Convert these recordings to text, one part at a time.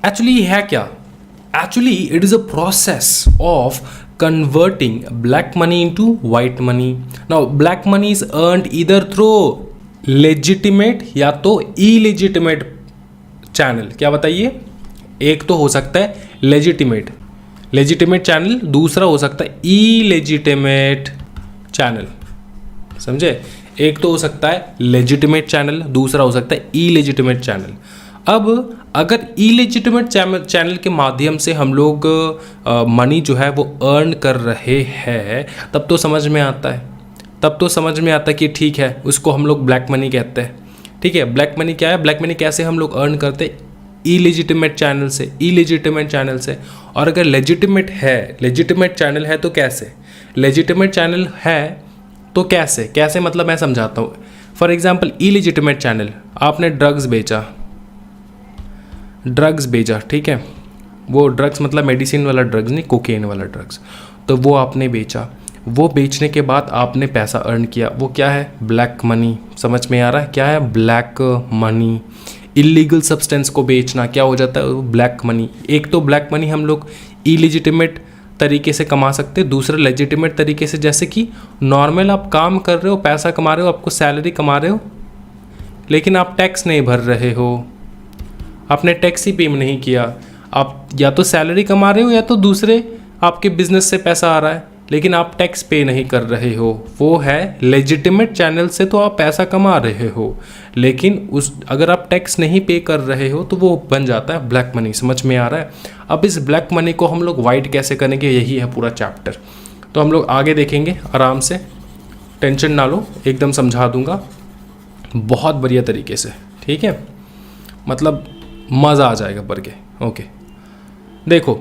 Actually है क्या? Actually it is a process of converting black money into white money. Now black money is earned either through legitimate या तो illegitimate channel. क्या बताइए? एक तो हो सकता है लेजिटिमेट चैनल, दूसरा हो सकता है इलेजिटिमेट चैनल. समझे? एक तो हो सकता है लेजिटिमेट चैनल, दूसरा हो सकता है इलेजिटिमेट चैनल. अब अगर इलेजिटिमेट चैनल के माध्यम से हम लोग मनी जो है वो अर्न कर रहे हैं, तब तो समझ में आता है कि ठीक है, उसको हम लोग ब्लैक मनी कहते हैं. ठीक है, ब्लैक मनी क्या है? ब्लैक मनी कैसे हम लोग अर्न करते हैं? इलेजिटिमेट चैनल से. और अगर लेजिटिमेट चैनल है तो कैसे? लेजिटिमेट चैनल है तो कैसे मतलब मैं समझाता हूँ. फॉर एग्जाम्पल इलेजिटिमेट चैनल, आपने ड्रग्स बेचा, ठीक है, वो ड्रग्स मतलब मेडिसिन वाला ड्रग्स नहीं, कोकेन वाला ड्रग्स. तो वो आपने बेचा, वो बेचने के बाद आपने पैसा अर्न किया, वो क्या है? Black money. समझ में आ रहा है क्या है ब्लैक मनी? इलीगल सब्सटेंस को बेचना क्या हो जाता है? Black money. एक तो ब्लैक मनी हम लोग इलेजिटिमेट तरीके से कमा सकते हैं, दूसरा लेजिटिमेट तरीके से, जैसे कि नॉर्मल आप काम कर रहे हो, पैसा कमा रहे हो, आपको सैलरी कमा रहे हो, लेकिन आप टैक्स नहीं भर रहे हो, आपने टैक्स ही पे नहीं किया. आप या तो सैलरी कमा रहे हो या तो दूसरे आपके बिजनेस से पैसा आ रहा है, लेकिन आप टैक्स पे नहीं कर रहे हो. वो है लेजिटिमेट चैनल से तो आप पैसा कमा रहे हो, लेकिन अगर आप टैक्स नहीं पे कर रहे हो तो वो बन जाता है ब्लैक मनी. समझ में आ रहा है? अब इस ब्लैक मनी को हम लोग वाइट कैसे करेंगे, यही है पूरा चैप्टर. तो हम लोग आगे देखेंगे आराम से, टेंशन ना लो, एकदम समझा दूंगा बहुत बढ़िया तरीके से. ठीक है, मतलब मज़ा आ जाएगा पढ़ के. ओके, देखो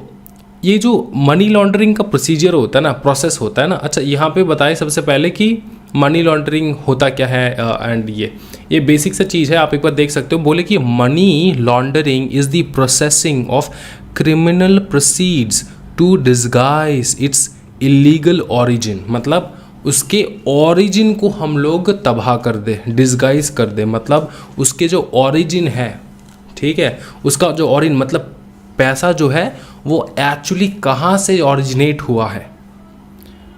ये जो मनी लॉन्ड्रिंग का प्रोसीजर होता है ना, प्रोसेस होता है ना. अच्छा, यहाँ पे बताएं सबसे पहले कि मनी लॉन्ड्रिंग होता क्या है. एंड ये बेसिक सा चीज़ है, आप एक बार देख सकते हो. बोले कि money laundering is the processing of criminal proceeds to disguise its illegal origin. मतलब उसके ऑरिजिन को हम लोग तबाह कर दे, डिस्गाइज कर दे, मतलब उसके जो ऑरिजिन है, ठीक है, उसका जो ऑरिजिन मतलब पैसा जो है वो एक्चुअली कहाँ से ऑरिजिनेट हुआ है,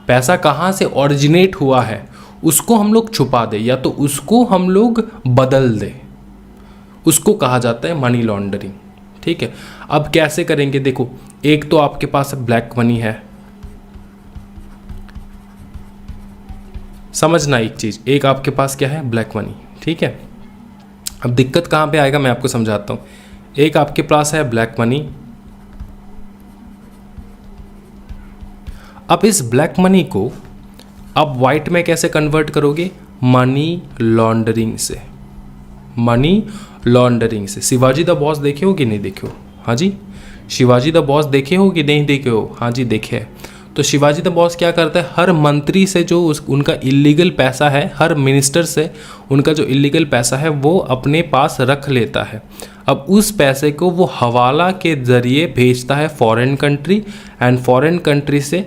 पैसा कहाँ से ऑरिजिनेट हुआ है, उसको हम लोग छुपा दे या तो उसको हम लोग बदल दे, उसको कहा जाता है मनी लॉन्ड्रिंग. ठीक है, अब कैसे करेंगे? देखो, एक तो आपके पास ब्लैक मनी है. समझना एक चीज़, एक आपके पास क्या है? Black money. ठीक है, अब दिक्कत कहाँ पे आएगा मैं आपको समझाता हूँ. एक आपके पास है ब्लैक मनी. अब इस ब्लैक मनी को आप वाइट में कैसे कन्वर्ट करोगे? मनी लॉन्ड्रिंग से. शिवाजी द बॉस देखे हो कि नहीं देखे हो? हाँ जी, शिवाजी द बॉस देखे हो कि नहीं देखे हो? हाँ जी, देखे है. तो शिवाजी द बॉस क्या करता है? हर मंत्री से जो उनका इलीगल पैसा है, हर मिनिस्टर से उनका जो इलीगल पैसा है वो अपने पास रख लेता है. अब उस पैसे को वो हवाला के ज़रिए भेजता है foreign country, and foreign country से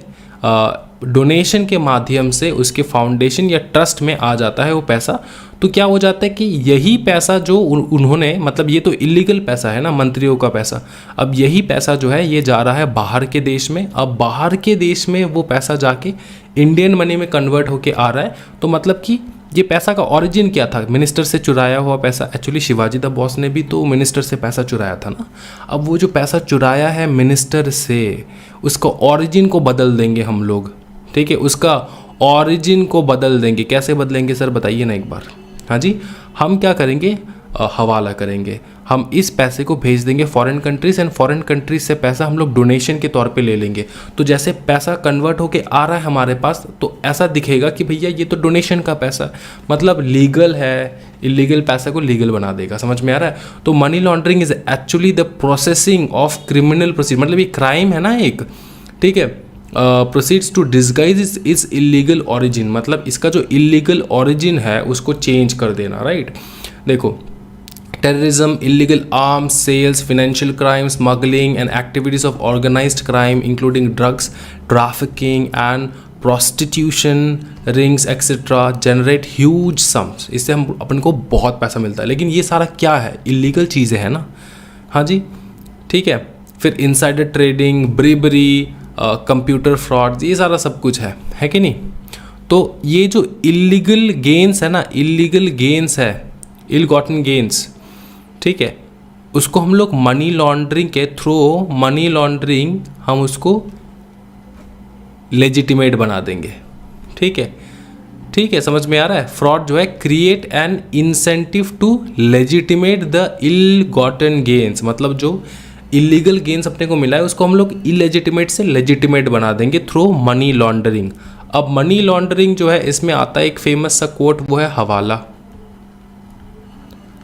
डोनेशन के माध्यम से उसके फाउंडेशन या ट्रस्ट में आ जाता है वो पैसा. तो क्या हो जाता है कि यही पैसा जो उन्होंने, मतलब ये तो इलीगल पैसा है ना, मंत्रियों का पैसा, अब यही पैसा जो है ये जा रहा है बाहर के देश में. अब बाहर के देश में वो पैसा जाके इंडियन मनी में कन्वर्ट होके आ रहा है. तो मतलब कि ये पैसा का ओरिजिन क्या था? मिनिस्टर से चुराया हुआ पैसा. एक्चुअली शिवाजी द बॉस ने भी तो मिनिस्टर से पैसा चुराया था ना. अब वो जो पैसा चुराया है मिनिस्टर से, उसका ओरिजिन को बदल देंगे हम लोग. ठीक है, उसका ओरिजिन को बदल देंगे. कैसे बदलेंगे सर, बताइए ना एक बार. हाँ जी, हम क्या करेंगे? हवाला करेंगे. हम इस पैसे को भेज देंगे foreign countries, and foreign countries से पैसा हम लोग डोनेशन के तौर पे ले लेंगे. तो जैसे पैसा कन्वर्ट होके आ रहा है हमारे पास, तो ऐसा दिखेगा कि भैया ये तो डोनेशन का पैसा, मतलब लीगल है, इलीगल पैसा को लीगल बना देगा. समझ में आ रहा है? तो money laundering is actually the processing of criminal proceed, मतलब ये क्राइम है ना एक. ठीक है, proceeds to disguise is illegal origin, मतलब इसका जो इलीगल ऑरिजिन है उसको चेंज कर देना. राइट, देखो, terrorism, illegal arms sales, financial crime, smuggling and activities of organized crime including drugs trafficking and prostitution rings etc generate huge sums. इससे हम अपन को बहुत पैसा मिलता है. लेकिन ये सारा क्या है? इलीगल चीज़ें हैं ना. हाँ जी, ठीक है। फिर इनसाइडर ट्रेडिंग, ब्रिबरी, कंप्यूटर फ्रॉड, ये सारा सब कुछ है कि नहीं। तो ये जो इलीगल गेन्स है ना, इलीगल गेन्स है, इल गॉटन गेन्स, ठीक है, उसको हम लोग मनी लॉन्ड्रिंग के थ्रू, मनी लॉन्ड्रिंग हम उसको लेजिटिमेट बना देंगे। ठीक है, ठीक है, समझ में आ रहा है। फ्रॉड जो है create an incentive to legitimate the ill gotten gains, मतलब जो इलीगल गेन्स अपने को मिला है उसको हम लोग इलेजिटिमेट से लेजिटिमेट बना देंगे थ्रू मनी लॉन्ड्रिंग। अब मनी लॉन्ड्रिंग जो है इसमें आता है एक फेमस सा कोट, वो है हवाला,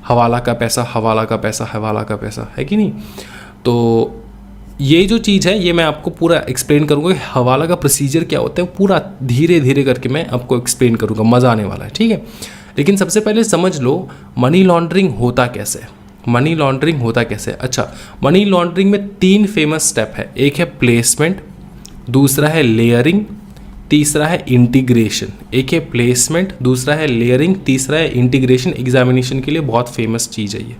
हवाला का पैसा, हवाला का पैसा, हवाला का पैसा, है कि नहीं। तो ये जो चीज़ है ये मैं आपको पूरा एक्सप्लेन करूँगा कि हवाला का प्रोसीजर क्या होता है, पूरा धीरे धीरे करके मैं आपको एक्सप्लेन करूँगा, मज़ा आने वाला है, ठीक है। लेकिन सबसे पहले समझ लो मनी लॉन्ड्रिंग होता कैसे है, मनी लॉन्ड्रिंग होता कैसे है। अच्छा, मनी लॉन्ड्रिंग में 3 फेमस स्टेप है, एक है प्लेसमेंट, दूसरा है लेयरिंग, तीसरा है इंटीग्रेशन। एक है प्लेसमेंट, दूसरा है लेयरिंग, तीसरा है इंटीग्रेशन। एग्जामिनेशन के लिए बहुत फेमस चीज़ है ये,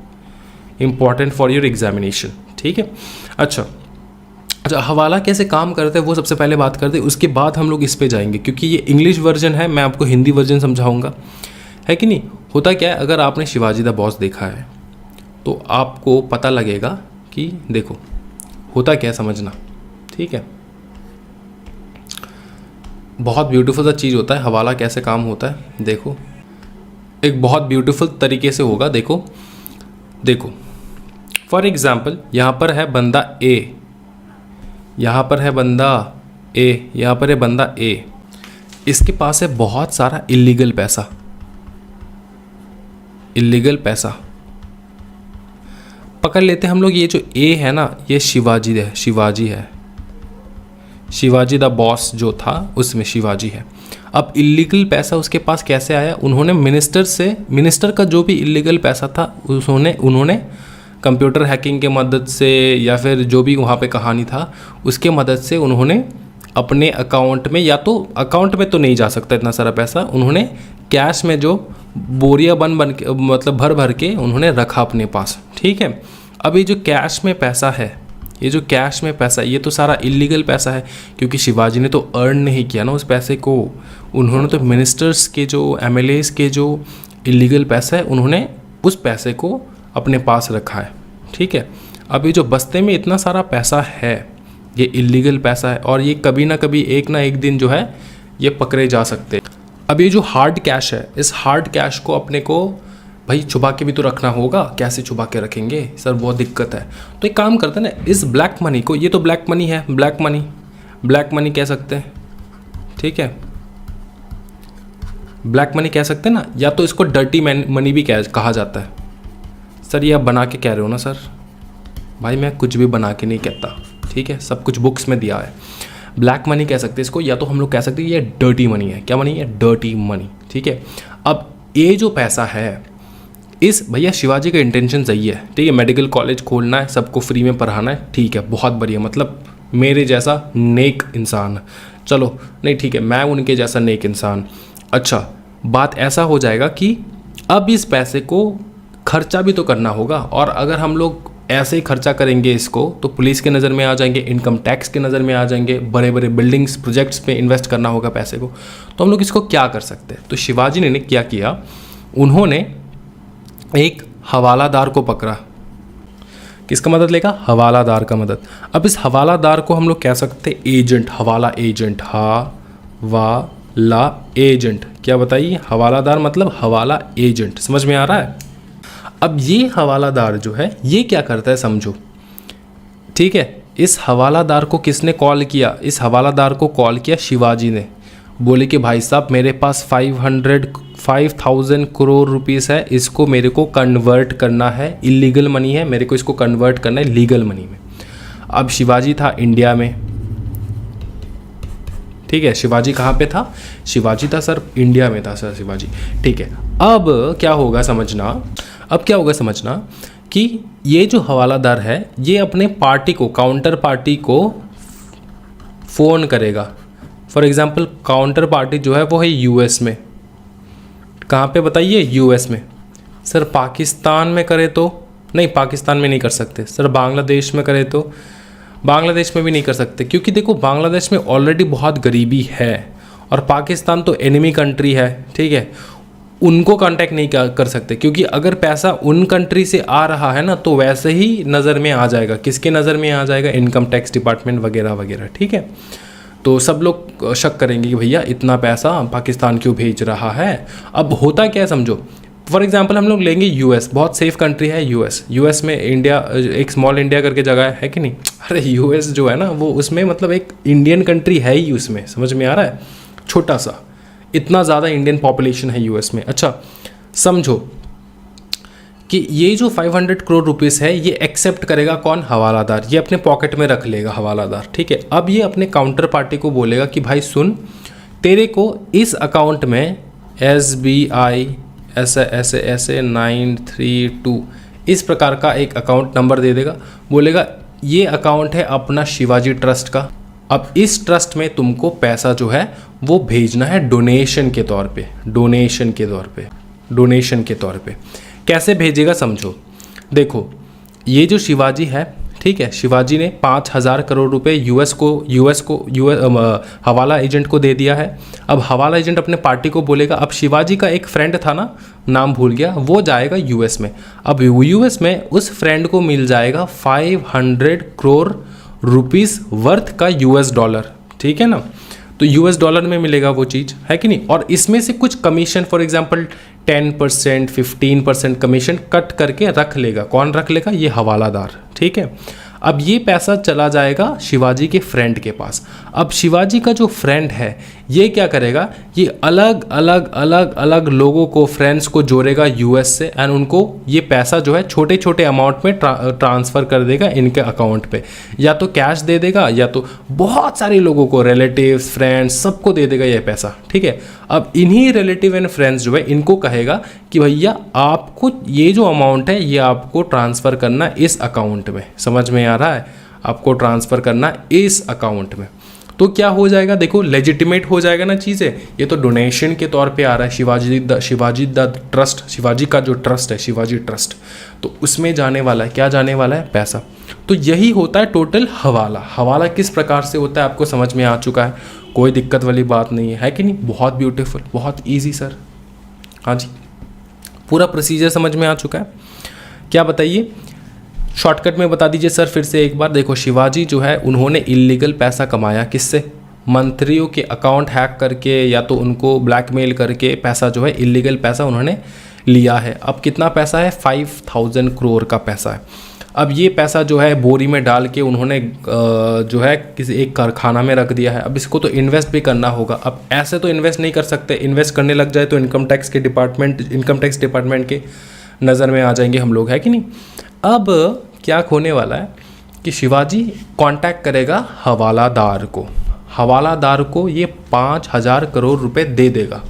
इंपॉर्टेंट फॉर योर एग्जामिनेशन, ठीक है। अच्छा, हवाला कैसे काम करते हैं वो सबसे पहले बात करते हैं, उसके बाद हम लोग इस पे जाएंगे, क्योंकि ये इंग्लिश वर्जन है, मैं आपको हिंदी वर्जन समझाऊंगा, है कि नहीं। होता क्या है, अगर आपने शिवाजी द बॉस देखा है तो आपको पता लगेगा कि देखो होता क्या है, समझना, ठीक है। बहुत ब्यूटीफुल सा चीज़ होता है हवाला, कैसे काम होता है देखो, एक बहुत ब्यूटीफुल तरीके से होगा। देखो देखो, फॉर एग्जाम्पल यहाँ पर है बंदा ए, यहाँ पर है बंदा ए, यहाँ पर है बंदा ए, इसके पास है बहुत सारा इलीगल पैसा, इलीगल पैसा पकड़ लेते हैं हम लोग। ये जो ए है ना, ये शिवाजी है, शिवाजी है, शिवाजी द बॉस जो था उसमें शिवाजी है। अब इलीगल पैसा उसके पास कैसे आया, उन्होंने मिनिस्टर से, मिनिस्टर का जो भी इलीगल पैसा था उन्होंने कंप्यूटर हैकिंग के मदद से या फिर जो भी वहाँ पे कहानी था उसके मदद से उन्होंने अपने अकाउंट में, या तो अकाउंट में तो नहीं जा सकता इतना सारा पैसा, उन्होंने कैश में जो बोरिया बन के, मतलब भर भर के उन्होंने रखा अपने पास, ठीक है। अब ये जो कैश में पैसा है, ये जो कैश में पैसा, ये तो सारा इलीगल पैसा है, क्योंकि शिवाजी ने तो अर्न नहीं किया ना उस पैसे को, उन्होंने तो मिनिस्टर्स के जो, एमएलएस के जो इलीगल पैसा है उन्होंने उस पैसे को अपने पास रखा है, ठीक है। अब ये जो बस्ते में इतना सारा पैसा है ये इलीगल पैसा है, और ये कभी ना कभी एक ना एक दिन जो है ये पकड़े जा सकते हैं। अब ये जो हार्ड कैश है, इस हार्ड कैश को अपने को भाई छुपा के भी तो रखना होगा, कैसे छुपा के रखेंगे सर, बहुत दिक्कत है। तो एक काम करते हैं ना, इस ब्लैक मनी को, ये तो ब्लैक मनी है, ब्लैक मनी, ब्लैक मनी कह सकते हैं, ठीक है, ब्लैक मनी कह सकते हैं ना, या तो इसको डर्टी मनी भी कहा जाता है। सर ये आप बना के कह रहे हो ना सर, भाई मैं कुछ भी बना के नहीं कहता, ठीक है, सब कुछ बुक्स में दिया है। ब्लैक मनी कह सकते हैं इसको, या तो हम लोग कह सकते हैं ये डर्टी मनी है। क्या मनी है? डर्टी मनी, ठीक है। अब ये जो पैसा है, इस भैया शिवाजी का इंटेंशन सही है, ठीक है, मेडिकल कॉलेज खोलना है, सबको फ्री में पढ़ाना है, ठीक है, बहुत बढ़िया, मतलब मेरे जैसा नेक इंसान, चलो नहीं ठीक है, मैं उनके जैसा नेक इंसान। अच्छा, बात ऐसा हो जाएगा कि अब इस पैसे को खर्चा भी तो करना होगा, और अगर हम लोग ऐसे ही खर्चा करेंगे इसको तो पुलिस के नज़र में आ जाएंगे, इनकम टैक्स के नज़र में आ जाएंगे, बड़े बड़े बिल्डिंग्स प्रोजेक्ट्स पे इन्वेस्ट करना होगा पैसे को। तो हम लोग इसको क्या कर सकते हैं? तो शिवाजी ने क्या किया, उन्होंने एक हवालादार को पकड़ा। किसका मदद लेगा? हवालादार का मदद। अब इस हवालादार को हम लोग कह सकते हैं एजेंट, हवाला एजेंट, हवाला एजेंट। क्या बताइए? हवालादार मतलब हवाला एजेंट, समझ में आ रहा है? अब ये हवालादार जो है ये क्या करता है समझो, ठीक है। इस हवालादार को किसने कॉल किया? इस हवालादार को कॉल किया शिवाजी ने। बोले कि भाई साहब मेरे पास 5,000 करोड़ रुपीस है, इसको मेरे को कन्वर्ट करना है, इलीगल मनी है, मेरे को इसको कन्वर्ट करना है लीगल मनी में। अब शिवाजी था इंडिया में, ठीक है। शिवाजी कहाँ पे था? शिवाजी था सर इंडिया में था सर शिवाजी, ठीक है। अब क्या होगा समझना, अब क्या होगा समझना कि ये जो हवालादार है ये अपने पार्टी को, काउंटर पार्टी को फ़ोन करेगा। फॉर एग्जांपल काउंटर पार्टी जो है वो है यूएस में। कहाँ पे बताइए? यूएस में। सर पाकिस्तान में करे तो नहीं, पाकिस्तान में नहीं कर सकते सर। बांग्लादेश में करें तो बांग्लादेश में भी नहीं कर सकते, क्योंकि देखो बांग्लादेश में ऑलरेडी बहुत गरीबी है और पाकिस्तान तो एनिमी कंट्री है, ठीक है। उनको कांटेक्ट नहीं कर सकते, क्योंकि अगर पैसा उन कंट्री से आ रहा है ना तो वैसे ही नज़र में आ जाएगा। किसके नज़र में आ जाएगा? इनकम टैक्स डिपार्टमेंट वगैरह वगैरह, ठीक है। तो सब लोग शक करेंगे कि भैया इतना पैसा पाकिस्तान क्यों भेज रहा है। अब होता क्या है समझो, फॉर एग्जांपल हम लोग लेंगे यूएस, बहुत सेफ कंट्री है यूएस में इंडिया, एक स्मॉल इंडिया करके जगह है कि नहीं। अरे यूएस जो है ना वो उसमें मतलब एक इंडियन कंट्री है ही उसमें, समझ में आ रहा है, छोटा सा, इतना ज़्यादा इंडियन पॉपुलेशन है यूएस में। अच्छा समझो कि ये जो 500 करोड़ रुपीस है ये एक्सेप्ट करेगा कौन? हवालादार। ये अपने पॉकेट में रख लेगा हवालादार, ठीक है। अब ये अपने काउंटर पार्टी को बोलेगा कि भाई सुन, तेरे को इस अकाउंट में SBI ऐसे 932 इस प्रकार का एक अकाउंट नंबर दे देगा, बोलेगा ये अकाउंट है अपना शिवाजी ट्रस्ट का। अब इस ट्रस्ट में तुमको पैसा जो है वो भेजना है डोनेशन के तौर पे, डोनेशन के तौर पे। कैसे भेजेगा समझो, देखो ये जो शिवाजी है, ठीक है, शिवाजी ने 5000 करोड़ रुपए यूएस को हवाला एजेंट को दे दिया है। अब हवाला एजेंट अपने पार्टी को बोलेगा, अब शिवाजी का एक फ्रेंड था ना, नाम भूल गया, वो जाएगा यूएस में। अब यूएस में उस फ्रेंड को मिल जाएगा 500 करोड़ रुपीस वर्थ का यूएस डॉलर, ठीक है ना। तो यूएस डॉलर में मिलेगा वो चीज़, है कि नहीं। और इसमें से कुछ commission, for example 10% 15% commission cut करके रख लेगा। कौन रख लेगा? ये हवालादार, ठीक है। अब ये पैसा चला जाएगा शिवाजी के फ्रेंड के पास। अब शिवाजी का जो फ्रेंड है ये क्या करेगा, ये अलग अलग लोगों को, फ्रेंड्स को जोड़ेगा यूएस से, एंड उनको ये पैसा जो है छोटे छोटे अमाउंट में ट्रांसफ़र कर देगा इनके अकाउंट पे। या तो कैश दे देगा या तो बहुत सारे लोगों को, रिलेटिव्स, फ्रेंड्स, सबको दे देगा ये पैसा, ठीक है। अब इन्हीं रिलेटिव एंड फ्रेंड्स जो है इनको कहेगा कि भैया आपको ये जो अमाउंट है ये आपको ट्रांसफ़र करना इस अकाउंट में, समझ में आ रहा है, आपको ट्रांसफ़र करना इस अकाउंट में। तो क्या हो जाएगा, देखो लेजिटिमेट हो जाएगा ना चीज़ें। ये तो डोनेशन के तौर पे आ रहा है, शिवाजी द ट्रस्ट, शिवाजी का जो ट्रस्ट है शिवाजी ट्रस्ट, तो उसमें जाने वाला है, क्या जाने वाला है? पैसा। तो यही होता है टोटल हवाला। हवाला किस प्रकार से होता है आपको समझ में आ चुका है, कोई दिक्कत वाली बात नहीं है कि नहीं। बहुत ब्यूटीफुल, बहुत ईजी सर। हाँ जी, पूरा प्रोसीजर समझ में आ चुका है। क्या बताइए, शॉर्टकट में बता दीजिए सर फिर से एक बार। देखो शिवाजी जो है उन्होंने इलीगल पैसा कमाया, किससे? मंत्रियों के अकाउंट हैक करके या तो उनको ब्लैकमेल करके पैसा जो है, इलीगल पैसा उन्होंने लिया है। अब कितना पैसा है? 5000 करोड़ का पैसा है। अब ये पैसा जो है बोरी में डाल के उन्होंने जो है किसी एक कारखाना में रख दिया है। अब इसको तो इन्वेस्ट भी करना होगा। अब ऐसे तो इन्वेस्ट नहीं कर सकते, इन्वेस्ट करने लग जाए तो इनकम टैक्स डिपार्टमेंट के नज़र में आ जाएंगे हम लोग, है कि नहीं। अब क्या होने वाला है कि शिवाजी कांटेक्ट करेगा हवालादार को। हवालादार को ये 5000 करोड़ रुपए दे देगा।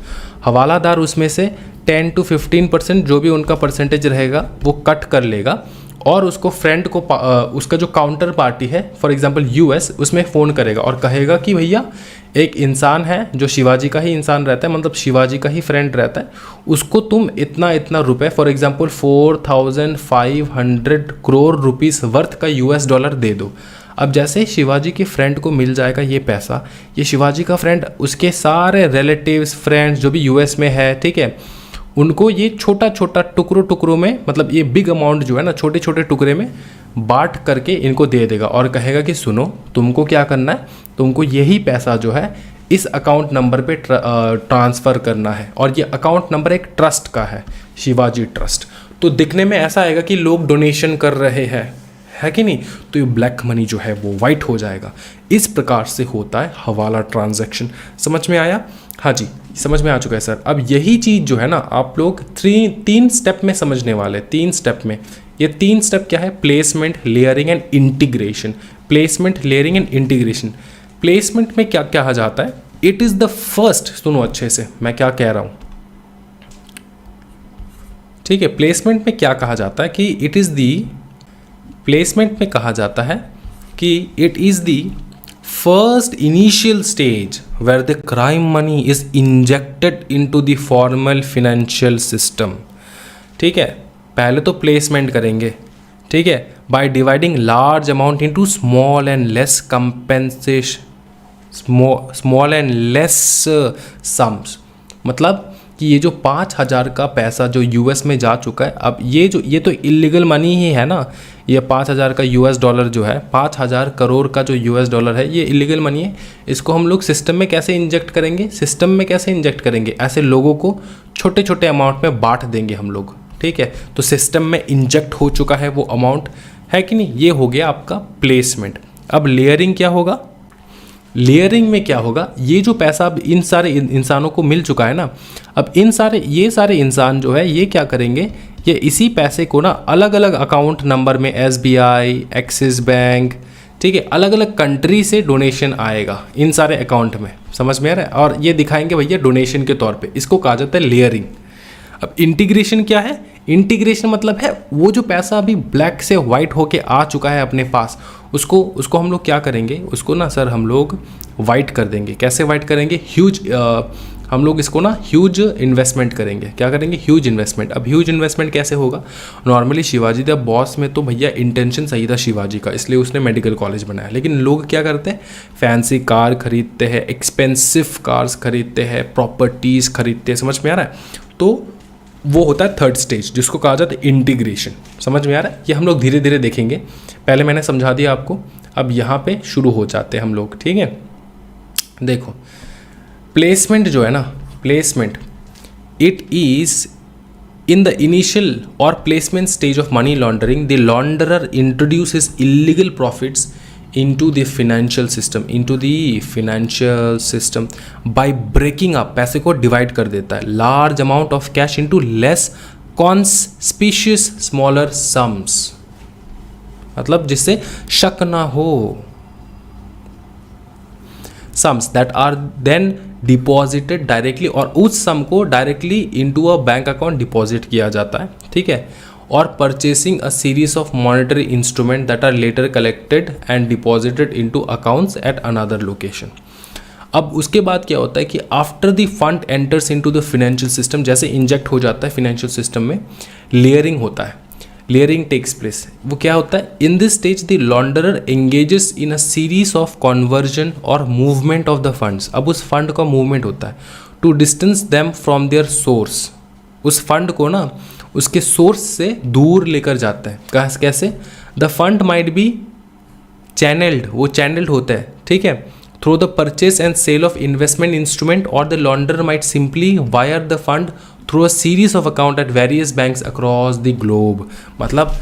हवालादार उसमें से 10 to 15% जो भी उनका परसेंटेज रहेगा वो कट कर लेगा और उसको फ्रेंड को उसका जो काउंटर पार्टी है, फॉर एग्जांपल यूएस, उसमें फ़ोन करेगा और कहेगा कि भैया एक इंसान है जो शिवाजी का ही इंसान रहता है, मतलब शिवाजी का ही फ्रेंड रहता है, उसको तुम इतना रुपए, for example 4500 crore rupees worth का यूएस डॉलर दे दो। अब जैसे ही शिवाजी के फ्रेंड को मिल जाएगा ये पैसा, ये शिवाजी का फ्रेंड उसके सारे रिलेटिव्स, फ्रेंड्स जो भी यूएस में है, ठीक है, उनको ये छोटा छोटा टुकड़ों में, मतलब ये बिग अमाउंट जो है ना छोटे छोटे टुकड़े में बांट करके इनको दे देगा और कहेगा कि सुनो तुमको क्या करना है, तुमको यही पैसा जो है इस अकाउंट नंबर पे ट्रांसफ़र करना है। और ये अकाउंट नंबर एक ट्रस्ट का है, शिवाजी ट्रस्ट। तो दिखने में ऐसा आएगा कि लोग डोनेशन कर रहे हैं, है कि नहीं। तो ये ब्लैक मनी जो है वो वाइट हो जाएगा। इस प्रकार से होता है हवाला ट्रांजैक्शन। समझ में आया? हाँ जी, समझ में आ चुका है सर। अब यही चीज़ जो है ना आप लोग 3 स्टेप में समझने वाले, 3 स्टेप में। ये 3 स्टेप क्या है? Placement, layering and integration. Placement, layering and integration. Placement में क्या कहा जाता है? इट इज़ द फर्स्ट, सुनो अच्छे से मैं क्या कह रहा हूँ, ठीक है। प्लेसमेंट में क्या कहा जाता है कि इट इज़ दी, प्लेसमेंट में कहा जाता है कि it is the first initial stage where the crime money is injected into the formal financial system। ठीक है, पहले तो प्लेसमेंट करेंगे, ठीक है, by dividing large amount into small and less compensation, small and less sums. मतलब कि ये जो 5,000 का पैसा जो यूएस में जा चुका है, अब ये तो इलीगल मनी ही है ना, ये 5,000 का यूएस डॉलर जो है, 5,000 करोड़ का जो यूएस डॉलर है, ये इलीगल मनी है। इसको हम लोग सिस्टम में कैसे इंजेक्ट करेंगे? सिस्टम में कैसे इंजेक्ट करेंगे? ऐसे लोगों को छोटे छोटे अमाउंट में बांट देंगे हम लोग, ठीक है। तो सिस्टम में इंजेक्ट हो चुका है वो अमाउंट, है कि नहीं? ये हो गया आपका प्लेसमेंट। अब लेयरिंग क्या होगा? लेयरिंग में क्या होगा? ये जो पैसा अब इन सारे इंसानों को मिल चुका है ना, अब ये सारे इंसान जो है ये क्या करेंगे, ये इसी पैसे को ना अलग अलग अकाउंट नंबर में, SBI, एक्सिस बैंक, ठीक है, अलग अलग कंट्री से डोनेशन आएगा इन सारे अकाउंट में, समझ में आ रहा है? और ये दिखाएंगे भैया डोनेशन के तौर पे, इसको कहा जाता है लेयरिंग। अब इंटीग्रेशन क्या है? इंटीग्रेशन मतलब है वो जो पैसा अभी ब्लैक से वाइट होके आ चुका है अपने पास, उसको हम लोग क्या करेंगे, उसको ना सर हम लोग वाइट कर देंगे। कैसे वाइट करेंगे? हम लोग इसको ना ह्यूज इन्वेस्टमेंट करेंगे। क्या करेंगे? Huge investment. अब ह्यूज इन्वेस्टमेंट कैसे होगा? नॉर्मली शिवाजी द बॉस में तो भैया इंटेंशन सही था शिवाजी का, इसलिए उसने मेडिकल कॉलेज बनाया, लेकिन लोग क्या करते हैं? फैंसी कार खरीदते हैं, एक्सपेंसिव कार्स खरीदते हैं, प्रॉपर्टीज़ खरीदते हैं, समझ में आ रहा है? तो वो होता है थर्ड स्टेज, जिसको कहा जाता है इंटीग्रेशन। समझ में आ रहा है? ये हम लोग धीरे धीरे देखेंगे, पहले मैंने समझा दिया आपको, अब यहाँ पे शुरू हो जाते हैं हम लोग, ठीक है। देखो प्लेसमेंट जो है ना, placement it is in the initial or placement stage of money laundering the launderer introduces illegal profits into the financial system by breaking up, पैसे को डिवाइड कर देता है, large amount of cash into less conspicuous smaller sums, मतलब जिससे शक ना हो, sums that are then deposited directly, और उस सम को directly into a bank account deposit किया जाता है, ठीक है। और purchasing a series of monetary instrument that are later collected and deposited into accounts at another location. अब उसके बाद क्या होता है कि after the fund enters into the financial system, जैसे इंजेक्ट हो जाता है फाइनेंशियल सिस्टम में, लेयरिंग होता है, लेयरिंग टेक्स प्लेस। वो क्या होता है? In this stage the launderer engages in a series of conversion or movement of the funds. अब उस फंड का मूवमेंट होता है to distance them from their source, उस फंड को ना उसके सोर्स से दूर लेकर जाता है। कैसे? The fund might be channelled, वो चैनल्ड होता है, ठीक है, through the purchase and sale of investment instrument, or the launder might simply wire the fund through a series of account at various banks across the globe. मतलब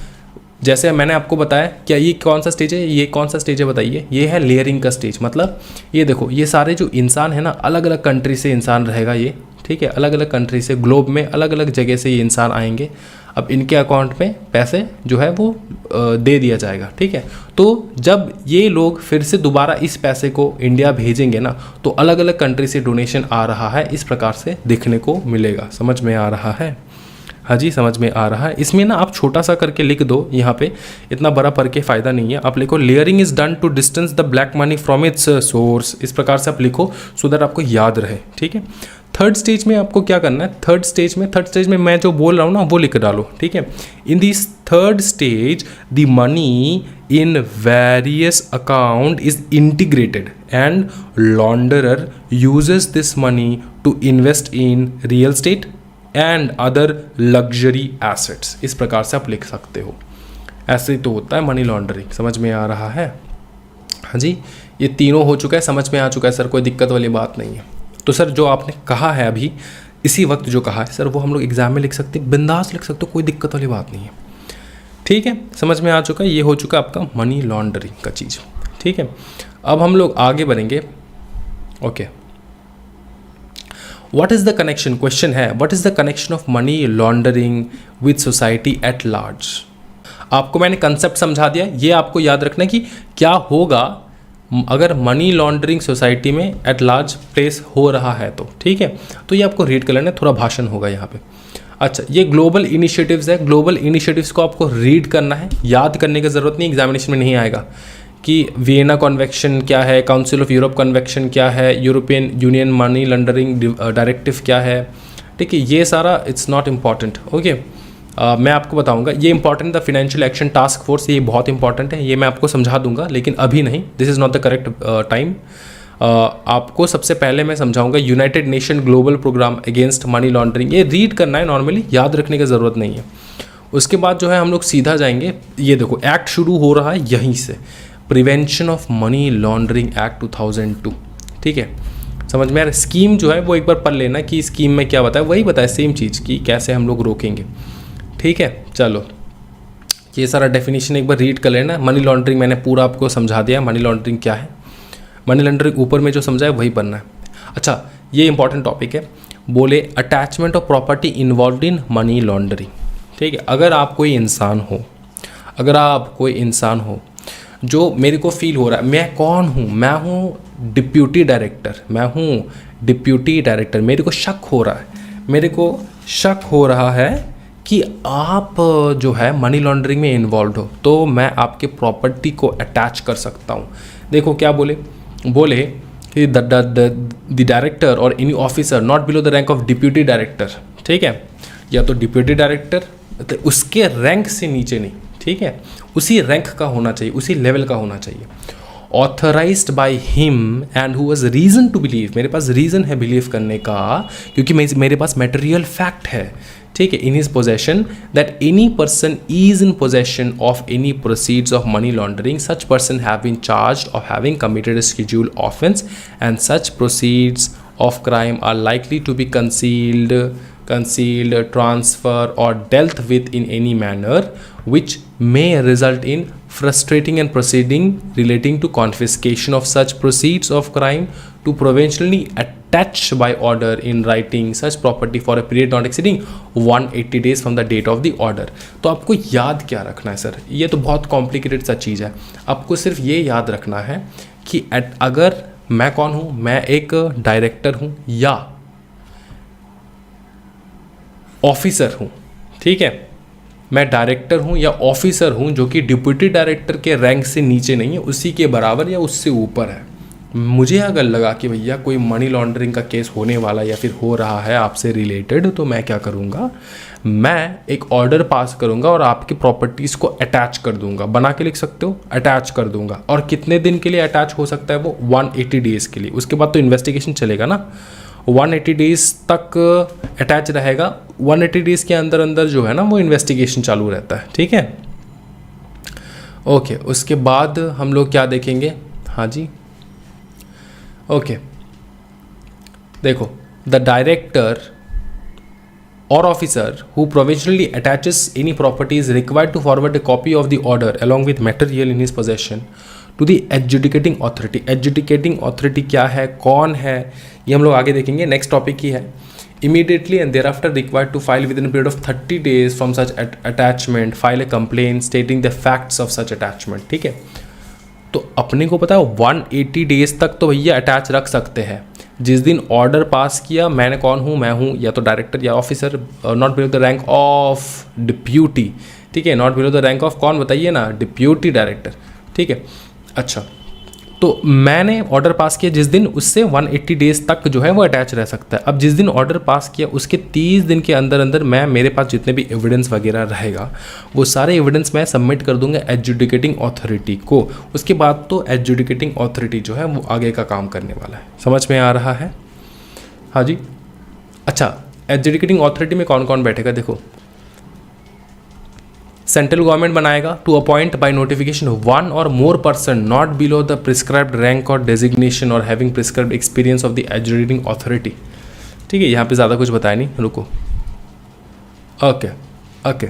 जैसे मैंने आपको बताया, क्या ये कौन सा स्टेज है, ये कौन सा स्टेज है बताइए? ये है लेयरिंग का स्टेज। मतलब ये देखो, ये सारे जो इंसान है ना, अलग अलग कंट्री से इंसान रहेगा ये, ठीक है, अलग अलग कंट्री से, ग्लोब में अलग अलग जगह से ये इंसान आएंगे। अब इनके अकाउंट में पैसे जो है वो दे दिया जाएगा, ठीक है। तो जब ये लोग फिर से दोबारा इस पैसे को इंडिया भेजेंगे ना, तो अलग अलग कंट्री से डोनेशन आ रहा है, इस प्रकार से देखने को मिलेगा। समझ में आ रहा है? हाँ जी, समझ में आ रहा है। इसमें ना आप छोटा सा करके लिख दो, यहाँ पे इतना बड़ा पढ़ के फ़ायदा नहीं है। आप लिखो layering is done to distance the black money from its source, इस प्रकार से आप लिखो सो दैट आपको याद रहे, ठीक है। थर्ड स्टेज में आपको क्या करना है? थर्ड स्टेज में मैं जो बोल रहा हूँ ना वो लिख डालो, ठीक है। In this third stage the money in various account is integrated and launderer uses this money to invest in real estate and other luxury assets. इस प्रकार से आप लिख सकते हो। ऐसे ही तो होता है मनी लॉन्ड्रिंग। समझ में आ रहा है? हाँ जी, ये तीनों हो चुका है, समझ में आ चुका है सर, कोई दिक्कत वाली बात नहीं है। तो सर जो आपने कहा है अभी इसी वक्त जो कहा है सर, वो हम लोग एग्जाम में लिख सकते हैं, बिंदास लिख सकते हो, कोई दिक्कत वाली बात नहीं है, ठीक है। समझ में आ चुका है? ये हो चुका आपका मनी लॉन्ड्रिंग का चीज़, ठीक है। अब हम लोग आगे बढ़ेंगे। Okay, what is the connection? Question है, what is the connection of money laundering with society at large? आपको मैंने कंसेप्ट समझा दिया, ये आपको याद रखना कि क्या होगा अगर मनी लॉन्ड्रिंग सोसाइटी में एट लार्ज प्लेस हो रहा है तो, ठीक है। तो ये आपको रीड कर लेना, थोड़ा भाषण होगा यहाँ पे। अच्छा, ये ग्लोबल इनिशिएटिव्स है, ग्लोबल इनिशिएटिव्स को आपको रीड करना है, याद करने की ज़रूरत नहीं, एग्जामिनेशन में नहीं आएगा कि वियना कन्वेंशन क्या है, काउंसिल ऑफ यूरोप कन्वेंशन क्या है, European union money laundering directive क्या है, ठीक है। ये सारा इट्स नॉट इम्पॉर्टेंट, ओके। मैं आपको बताऊंगा, ये important the financial action task force, ये बहुत इंपॉर्टेंट है, ये मैं आपको समझा दूंगा, लेकिन अभी नहीं, this is not the correct time. आपको सबसे पहले मैं समझाऊंगा United Nation Global Programme against money laundering, ये रीड करना है, नॉर्मली याद रखने की ज़रूरत नहीं है। उसके बाद जो है हम लोग सीधा जाएंगे, ये देखो एक्ट शुरू हो रहा है यहीं से, prevention of money laundering act 2002, ठीक है। समझ में आ रहा है? स्कीम जो है वो एक बार पढ़ लेना कि स्कीम में क्या बताया, वही बताया सेम चीज़ की कैसे हम लोग रोकेंगे, ठीक है। चलो ये सारा डेफिनेशन एक बार रीड कर लेना। मनी लॉन्ड्रिंग मैंने पूरा आपको समझा दिया, मनी लॉन्ड्रिंग क्या है, मनी लॉन्ड्रिंग ऊपर में जो समझाया वही पढ़ना है। अच्छा, ये इंपॉर्टेंट टॉपिक है, बोले attachment of property involve in money laundering, ठीक है। अगर आप कोई इंसान हो, अगर आप कोई इंसान हो जो मेरे को फील हो रहा है, मैं कौन हूँ, मैं हूँ डिप्यूटी डायरेक्टर, मैं हूँ डिप्यूटी डायरेक्टर, मेरे को शक हो रहा है, मेरे को शक हो रहा है कि आप जो है मनी लॉन्ड्रिंग में इन्वॉल्व हो, तो मैं आपके प्रॉपर्टी को अटैच कर सकता हूँ। देखो क्या बोले, बोले कि द डायरेक्टर और any officer not below the rank of deputy director, ठीक है, या तो डिप्यूटी डायरेक्टर तो उसके रैंक से नीचे नहीं, ठीक है, उसी रैंक का होना चाहिए, उसी लेवल का होना चाहिए। Authorised by him and who was reason to believe, मेरे पास रीज़न है बिलीव करने का, क्योंकि मेरे पास मटेरियल फैक्ट है, ठीक है, in his possession that any person is in possession of any proceeds of money laundering, such person have been charged of having committed a schedule offence and such proceeds of crime are likely to be concealed, transfer or dealt with in any manner which may result in frustrating and proceeding relating to confiscation of such proceeds of crime to provisionally attach by order in writing such property for a period not exceeding 180 days from the date of the order। तो आपको याद क्या रखना है sir, ये तो बहुत complicated सा चीज़ है, आपको सिर्फ ये याद रखना है कि अगर मैं कौन हूँ, मैं एक डायरेक्टर हूँ या ऑफिसर हूँ, ठीक है, मैं डायरेक्टर हूँ या ऑफिसर हूँ जो कि डिप्यूटी डायरेक्टर के रैंक से नीचे नहीं है, उसी के बराबर या उससे ऊपर है। मुझे अगर लगा कि भैया कोई मनी लॉन्ड्रिंग का केस होने वाला या फिर हो रहा है आपसे रिलेटेड, तो मैं क्या करूँगा, मैं एक ऑर्डर पास करूँगा और आपकी प्रॉपर्टीज़ को अटैच कर दूँगा, बना के लिख सकते हो, अटैच कर दूँगा। और कितने दिन के लिए अटैच हो सकता है वो, 180 डेज़ के लिए। उसके बाद तो इन्वेस्टिगेशन चलेगा ना, 180 डेज़ तक अटैच रहेगा, 180 डेज़ के अंदर अंदर जो है ना वो इन्वेस्टिगेशन चालू रहता है, ठीक है। ओके, उसके बाद हम लोग क्या देखेंगे, हाँ जी, ओके, देखो the director or officer who provisionally attaches any property is required to forward a copy of the order along with material in his possession to the adjudicating authority। adjudicating authority क्या है, कौन है, ये हम लोग आगे देखेंगे, नेक्स्ट टॉपिक ही है। immediately and thereafter required to file within a period of 30 days from such attachment file a complaint stating the facts of such attachment, ठीक है। तो अपने को पता है 180 डेज तक तो भैया अटैच रख सकते हैं। जिस दिन ऑर्डर पास किया, मैंने कौन हूँ, मैं हूँ या तो डायरेक्टर या officer, not below the rank of deputy, ठीक है, not below the rank of कौन बताइए ना, डिप्यूटी डायरेक्टर, ठीक है। अच्छा, तो मैंने ऑर्डर पास किया जिस दिन, उससे 180 डेज तक जो है वो अटैच रह सकता है। अब जिस दिन ऑर्डर पास किया उसके 30 दिन के अंदर अंदर मैं, मेरे पास जितने भी एविडेंस वगैरह रहेगा वो सारे एविडेंस मैं सबमिट कर दूंगा एडजुडिकेटिंग अथॉरिटी को। उसके बाद तो एडजुडिकेटिंग अथॉरिटी जो है वो आगे का काम करने वाला है। समझ में आ रहा है? हाँ जी। अच्छा, एडजुडिकेटिंग अथॉरिटी में कौन कौन बैठेगा, देखो सेंट्रल गवर्नमेंट बनाएगा टू अपॉइंट बाय नोटिफिकेशन 1 और more person not below the prescribed rank और डेजिग्नेशन और having prescribed experience of the adjudicating authority, ठीक है। यहाँ पे ज़्यादा कुछ बताया नहीं, रुको, ओके।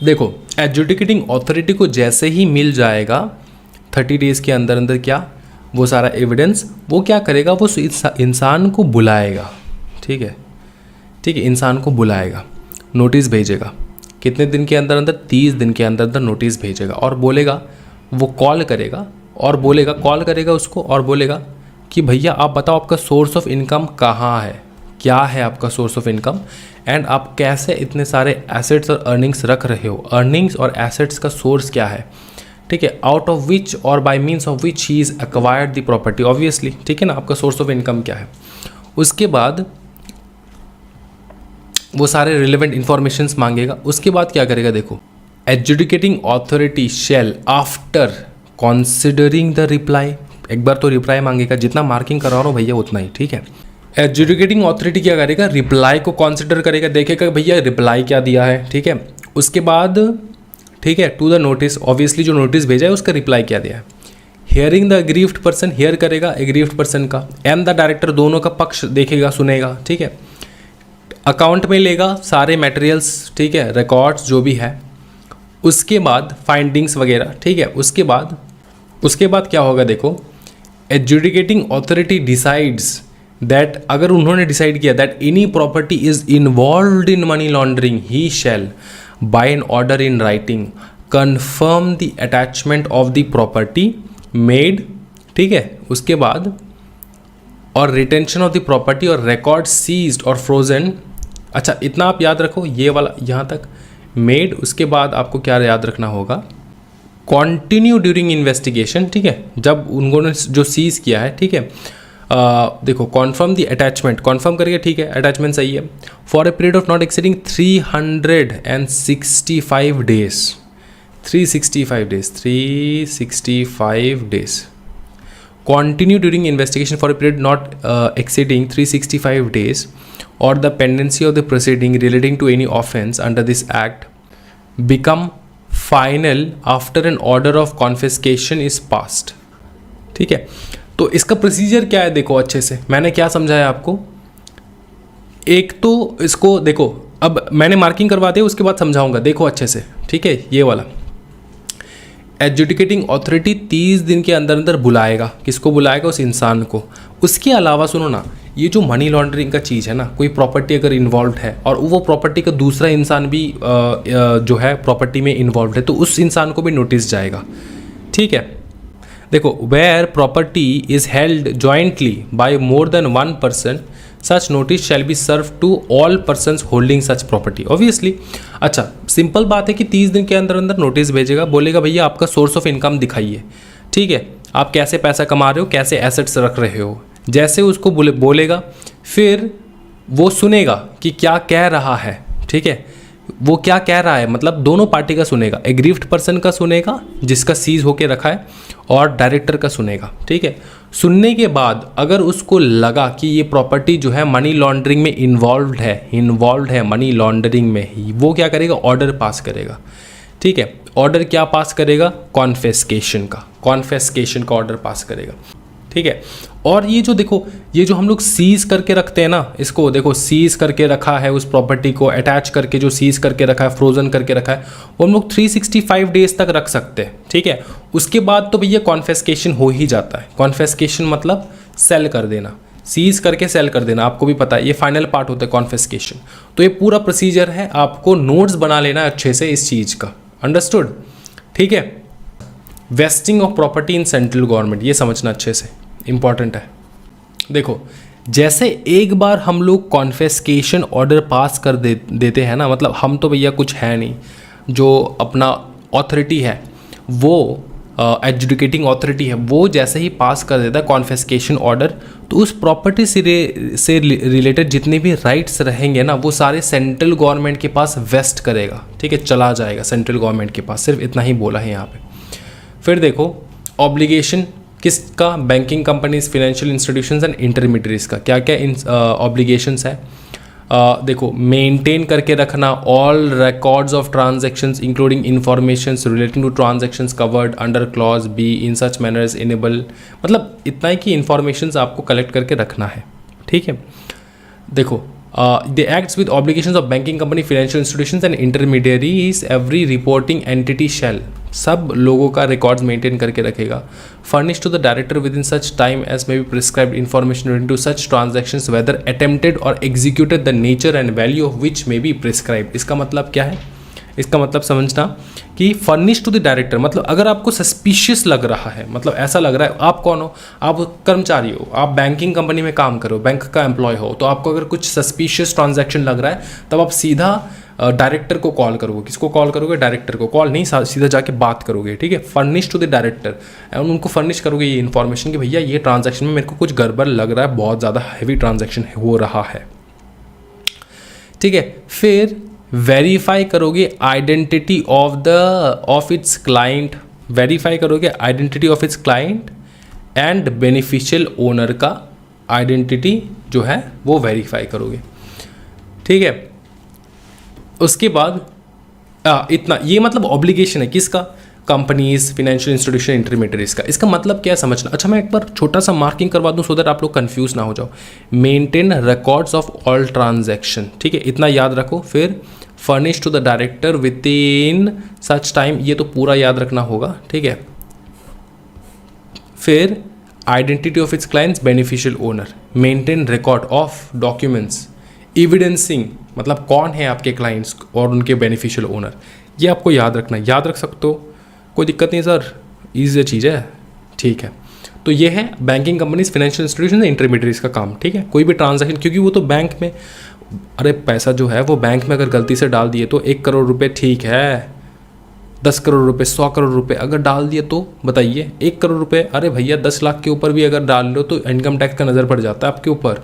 देखो एडजुडिकेटिंग अथॉरिटी को जैसे ही मिल जाएगा 30 डेज़ के अंदर अंदर क्या, वो सारा एविडेंस, वो क्या करेगा, वो इंसान को बुलाएगा, ठीक है, इंसान को बुलाएगा, नोटिस भेजेगा, कितने दिन के अंदर अंदर, 30 दिन के अंदर अंदर नोटिस भेजेगा और बोलेगा, वो कॉल करेगा और बोलेगा, कॉल करेगा उसको और बोलेगा कि भैया आप बताओ आपका सोर्स ऑफ इनकम कहाँ है, क्या है आपका सोर्स ऑफ इनकम, एंड आप कैसे इतने सारे एसेट्स और अर्निंग्स रख रहे हो, अर्निंग्स और एसेट्स का सोर्स क्या है, ठीक है, आउट ऑफ विच और bye means of which he is acquired the property, obviously, ठीक है ना, आपका सोर्स ऑफ इनकम क्या है। उसके बाद वो सारे रिलेवेंट इन्फॉर्मेशंस मांगेगा। उसके बाद क्या करेगा, देखो, adjudicating authority shall after considering the reply, एक बार तो रिप्लाई मांगेगा, जितना मार्किंग करा रहा हूँ भैया उतना ही, ठीक है। एडजुडिकेटिंग अथॉरिटी क्या करेगा, रिप्लाई को कंसिडर करेगा, देखेगा भैया रिप्लाई क्या दिया है, ठीक है। उसके बाद, ठीक है, टू द नोटिस, ऑब्वियसली जो नोटिस भेजा है उसका रिप्लाई क्या दिया है। Hearing the aggrieved person, here करेगा एग्रीव्ड पर्सन का, एंड द डायरेक्टर, दोनों का पक्ष देखेगा, सुनेगा, ठीक है। अकाउंट में लेगा सारे मटेरियल्स, ठीक है, रिकॉर्ड्स जो भी है। उसके बाद फाइंडिंग्स वगैरह, ठीक है। उसके बाद क्या होगा, देखो, एडजुडिकेटिंग अथॉरिटी डिसाइड्स दैट, अगर उन्होंने डिसाइड किया that any property is involved in money laundering, he shall by an order in writing confirm the attachment of the property made, ठीक है। उसके बाद और रिटेंशन ऑफ द प्रॉपर्टी और record seized और फ्रोजन। अच्छा, इतना आप याद रखो, ये वाला यहाँ तक मेड। उसके बाद आपको क्या याद रखना होगा, कॉन्टिन्यू ड्यूरिंग इन्वेस्टिगेशन, ठीक है, जब उन्होंने जो सीज किया है, ठीक है। देखो, कॉन्फर्म दी अटैचमेंट, कॉन्फर्म करके, ठीक है, अटैचमेंट सही है, for a period of not exceeding 365 days, 365 days, continue during investigation for a period not exceeding 365 days, or the pendency of the proceeding relating to any offence under this act become final after an order of confiscation is passed, ठीक है। तो इसका procedure क्या है, देखो अच्छे से मैंने क्या समझाया आपको। एक तो इसको देखो, अब मैंने मार्किंग करवा दी, उसके बाद समझाऊंगा, देखो अच्छे से, ठीक है। ये वाला एडजुडिकेटिंग अथॉरिटी 30 दिन के अंदर अंदर बुलाएगा, किसको बुलाएगा, उस इंसान को। उसके अलावा सुनो ना, ये जो मनी लॉन्ड्रिंग का चीज़ है ना, कोई प्रॉपर्टी अगर इन्वॉल्व है और वो प्रॉपर्टी का दूसरा इंसान भी जो है प्रॉपर्टी में इन्वॉल्व है, तो उस इंसान को भी नोटिस जाएगा, ठीक है। देखो, where property is held jointly by more than one person, such notice shall be serve to all persons holding such property, obviously. अच्छा, सिंपल बात है कि 30 दिन के अंदर अंदर नोटिस भेजेगा, बोलेगा भैया आपका सोर्स ऑफ इनकम दिखाइए, ठीक है, आप कैसे पैसा कमा रहे हो, कैसे एसेट्स रख रहे हो। जैसे उसको बोलेगा, फिर वो सुनेगा कि क्या कह रहा है, ठीक है, वो क्या कह रहा है, मतलब दोनों पार्टी का सुनेगा, एग्रीव्ड पर्सन का सुनेगा जिसका सीज होके रखा है, और डायरेक्टर का सुनेगा, ठीक है। सुनने के बाद अगर उसको लगा कि ये प्रॉपर्टी जो है मनी लॉन्ड्रिंग में इन्वॉल्व्ड है मनी लॉन्ड्रिंग में ही, वो क्या करेगा, ऑर्डर पास करेगा, ठीक है। ऑर्डर क्या पास करेगा, कॉन्फिस्केशन का ऑर्डर पास करेगा, ठीक है। और ये जो देखो, ये जो हम लोग सीज करके रखते हैं ना, इसको देखो, सीज करके रखा है उस प्रॉपर्टी को, अटैच करके जो सीज करके रखा है, फ्रोजन करके रखा है, वो हम लोग 365 डेज तक रख सकते हैं, ठीक है। उसके बाद तो भैया कॉन्फिस्केशन हो ही जाता है। कॉन्फिस्केशन मतलब सेल कर देना, सीज करके सेल कर देना, आपको भी पता है, ये फाइनल पार्ट होता है कॉन्फिस्केशन। तो ये पूरा प्रोसीजर है, आपको नोट्स बना लेना अच्छे से इस चीज़ का, अंडरस्टूड, ठीक है। Wasting of property in central government, ये समझना अच्छे से, इंपॉर्टेंट है। देखो, जैसे एक बार हम लोग कॉन्फिस्केशन ऑर्डर पास कर देते हैं ना, मतलब हम तो भैया कुछ है नहीं, जो अपना अथॉरिटी है वो एडजुडिकेटिंग अथॉरिटी है, वो जैसे ही पास कर देता है कॉन्फिस्केशन ऑर्डर, तो उस प्रॉपर्टी से रिलेटेड जितने भी राइट्स रहेंगे ना, वो सारे सेंट्रल गवर्नमेंट के पास वेस्ट करेगा, ठीक है, चला जाएगा सेंट्रल गवर्नमेंट के पास। सिर्फ इतना ही बोला है यहाँ पे। फिर देखो, ऑब्लिगेशन किसका, banking companies, financial institutions and intermediaries का क्या क्या ऑब्लिगेशंस है। देखो, मेंटेन करके रखना all records of transactions including informations relating to transactions covered under clause B in such manner as enable, मतलब इतना ही कि इंफॉर्मेशंस आपको कलेक्ट करके रखना है, ठीक है। देखो, the acts with obligations of banking company, financial institutions and intermediaries, every reporting entity shall, सब लोगों का रिकॉर्ड्स मेंटेन करके रखेगा, furnish to the director within such time as may be prescribed information relating to such transactions whether attempted or executed, the nature and value of which may be prescribed। इसका मतलब क्या है, इसका मतलब समझना कि फर्निश टू द डायरेक्टर, मतलब अगर आपको सस्पिशियस लग रहा है, मतलब ऐसा लग रहा है, आप कौन हो, आप कर्मचारी हो, आप बैंकिंग कंपनी में काम करो, बैंक का एम्प्लॉय हो, तो आपको अगर कुछ सस्पिशियस ट्रांजैक्शन लग रहा है, तब आप सीधा डायरेक्टर को कॉल करोगे। किसको कॉल करोगे, डायरेक्टर को। कॉल नहीं, सीधा जाके बात करोगे, ठीक है। Furnish to the director, and उनको फर्निश करोगे ये इन्फॉर्मेशन कि भैया ये ट्रांजैक्शन में मेरे को कुछ गड़बड़ लग रहा है, बहुत ज़्यादा हैवी ट्रांजैक्शन हो रहा है। ठीक है। फिर वेरीफाई करोगे identity of its client, verify करोगे identity of its client and beneficial owner का आइडेंटिटी जो है वो वेरीफाई करोगे, ठीक है। उसके बाद इतना, ये मतलब ऑब्लिगेशन है किसका, कंपनीज, फाइनेंशियल इंस्टीट्यूशन, इंटरमीडियरीज का। इसका मतलब क्या समझना। अच्छा, मैं एक बार छोटा सा मार्किंग करवा दूं सो दैट आप लोग कंफ्यूज ना हो जाओ। Maintain records of all transaction, ठीक है, इतना याद रखो। फिर furnish to the director within such time, ये तो पूरा याद रखना होगा, ठीक है। फिर identity of its clients, beneficial owner, maintain record of documents evidencing, मतलब कौन है आपके क्लाइंट्स और उनके बेनिफिशियल ओनर, ये आपको याद रखना। याद रख सकते हो, कोई दिक्कत नहीं सर, ईजी चीज़ है, ठीक है। तो ये है banking companies, financial institution, intermediaries का काम, ठीक है। कोई भी ट्रांजैक्शन, क्योंकि वो तो बैंक में, अरे पैसा जो है वो बैंक में अगर गलती से डाल दिए तो 1 करोड़ रुपए ठीक है, 10 करोड़ रुपए, 100 करोड़ रुपए अगर डाल दिए तो बताइए, 1 करोड़ रुपए, अरे भैया 10 लाख के ऊपर भी अगर डाल लो तो इनकम टैक्स का नज़र पड़ जाता है आपके ऊपर,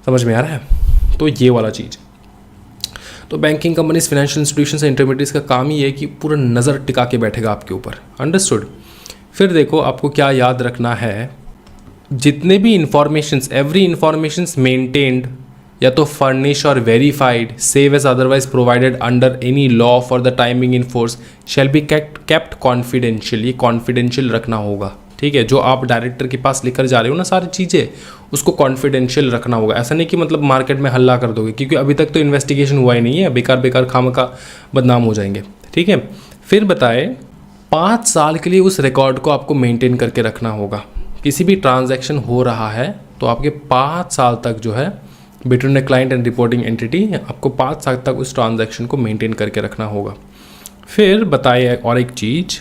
समझ में आ रहा है। तो ये वाला चीज़, तो बैंकिंग कंपनीज, फाइनेंशियल इंस्टीट्यूशन से इंटरमीडियरीज का काम ही है कि पूरा नज़र टिका के बैठेगा आपके ऊपर, अंडरस्टूड। फिर देखो आपको क्या याद रखना है, जितने भी इंफॉर्मेशंस, एवरी इंफॉर्मेशंस मेंटेन्ड या तो फर्निश और verified save as otherwise provided under any law for the timing in force shall be kept confidential, ये कॉन्फिडेंशियल रखना होगा, ठीक है। जो आप डायरेक्टर के पास लेकर जा रहे हो ना सारी चीज़ें, उसको कॉन्फिडेंशियल रखना होगा। ऐसा नहीं कि मतलब मार्केट में हल्ला कर दोगे, क्योंकि अभी तक तो इन्वेस्टिगेशन हुआ ही नहीं है, बेकार बेकार खामखा बदनाम हो जाएंगे, ठीक है। फिर बताए 5 साल के लिए उस रिकॉर्ड को आपको मेंटेन करके रखना होगा। किसी भी ट्रांजैक्शन हो रहा है तो आपके 5 साल तक जो है between the client and reporting entity, आपको 5 साल तक उस ट्रांजैक्शन को मेंटेन करके रखना होगा। फिर बताए और एक चीज़,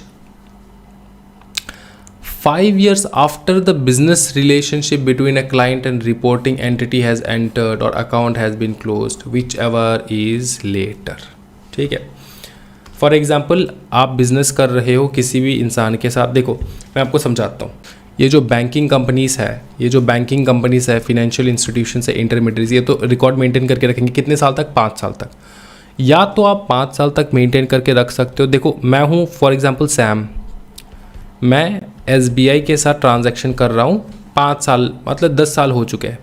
5 years after the business relationship between a client and reporting entity has entered or account has been closed, whichever is later, ठीक है। फॉर एग्जाम्पल आप बिजनेस कर रहे हो किसी भी इंसान के साथ, देखो मैं आपको समझाता हूँ। ये जो बैंकिंग कंपनीज है, ये जो बैंकिंग कंपनीज है, फाइनेंशियल इंस्टीट्यूशन से इंटरमीडियरीज, ये तो रिकॉर्ड मेंटेन करके रखेंगे कितने साल तक, 5 साल तक। या तो आप 5 साल तक मेंटेन करके रख सकते हो। देखो मैं हूँ फॉर एग्जाम्पल सैम, मैं SBI के साथ ट्रांजैक्शन कर रहा हूँ 5 साल, मतलब 10 साल हो चुके हैं।